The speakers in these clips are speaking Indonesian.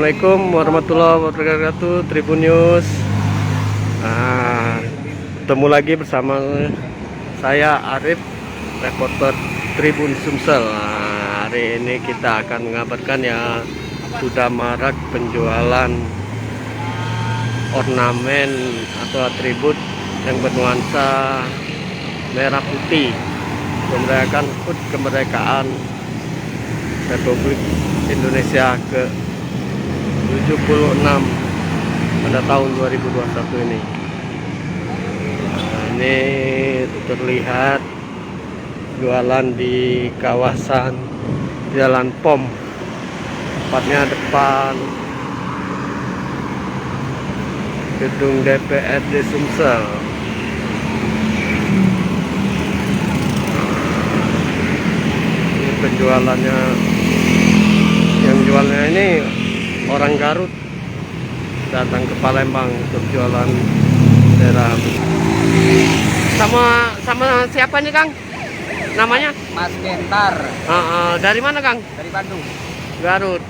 Assalamualaikum warahmatullahi wabarakatuh, Tribun News. Ketemu lagi bersama saya Arif, reporter Tribun Sumsel. Hari ini kita akan mengabarkan ya, sudah marak penjualan ornamen atau atribut yang bernuansa merah putih, merayakan HUT kemerdekaan Republik Indonesia ke 76 pada tahun 2021 ini. Ini terlihat jualan di kawasan Jalan POM, tepatnya depan gedung DPRD Sumsel. Ini penjualannya, yang jualnya ini orang Garut datang ke Palembang untuk jualan bendera. Sama siapa nih, Kang? Namanya? Mas Bentar. Dari mana, Kang? Dari Bandung. Garut.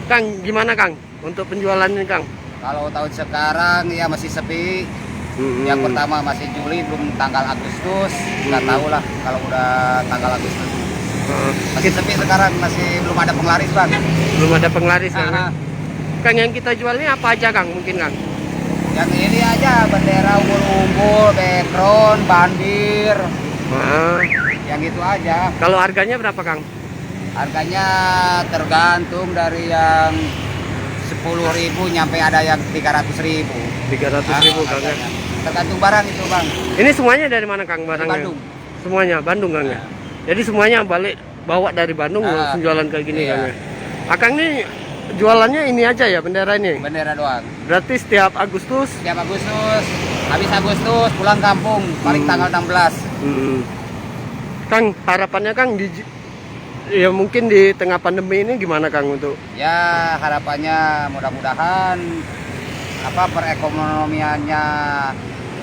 Kang, gimana, Kang, untuk penjualannya, Kang? Kalau tahun sekarang ya masih sepi. Yang pertama masih Juli, belum tanggal Agustus. Nggak tahu lah kalau udah tanggal Agustus. Masih sepi sekarang, masih belum ada penglaris, Bang. Belum ada penglaris, Kang. Kang, yang kita jualnya apa aja, Kang? Mungkin, Kang? Yang ini aja, bendera umbul-umbul, background, bandir. Yang gitu aja. Kalau harganya berapa, Kang? Harganya tergantung dari yang 10.000 nyampe ada yang 300.000. 300.000, Kang, ya? Tergantung barang itu, Bang. Ini semuanya dari mana, Kang, barangnya? Dari Bandung. Semuanya Bandung, Kang, ya? Jadi semuanya bawa dari Bandung langsung jualan kayak gini, iya. Kang, ya? Kang, ini jualannya ini aja ya, bendera ini? Bendera doang. Berarti setiap Agustus? Setiap Agustus, habis Agustus pulang kampung paling tanggal 16. Kang, harapannya, Kang, ya mungkin di tengah pandemi ini gimana, Kang, untuk? Ya harapannya mudah-mudahan perekonomiannya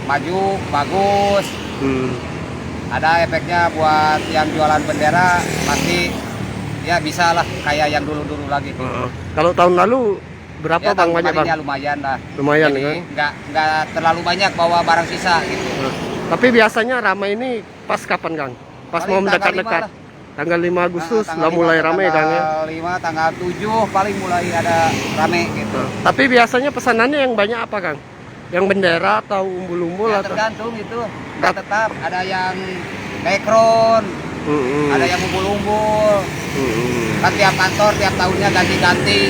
maju, bagus. Ada efeknya buat yang jualan bendera, pasti ya bisa lah kayak yang dulu-dulu lagi. Kalau tahun lalu berapa, ya, Bang, banyak, Bang? Ya lumayan lah. Lumayan, jadi kan? nggak terlalu banyak bawa barang sisa gitu. Tapi biasanya ramai ini pas kapan, Kang? Pas Paling mau mendekat-dekat? Tanggal 5 Agustus tanggal lah mulai ramai, Kang, ya? Tanggal 5, tanggal 7 paling mulai ada rame gitu. Tapi biasanya pesanannya yang banyak apa, Kang? Yang bendera atau umbul-umbul? Ya, atau? tergantung itu. Nggak tetap, ada yang background, ada yang umbul-umbul. Kan tiap kantor tiap tahunnya ganti-ganti.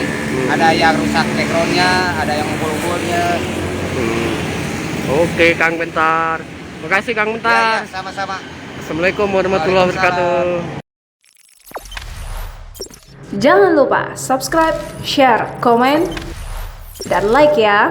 Ada yang rusak backgroundnya, ada yang umbul-umbulnya. Oke, Kang Bentar. Makasih, Kang Bentar. Ya, sama-sama. Assalamualaikum warahmatullahi wabarakatuh. Jangan lupa subscribe, share, komen, dan like ya.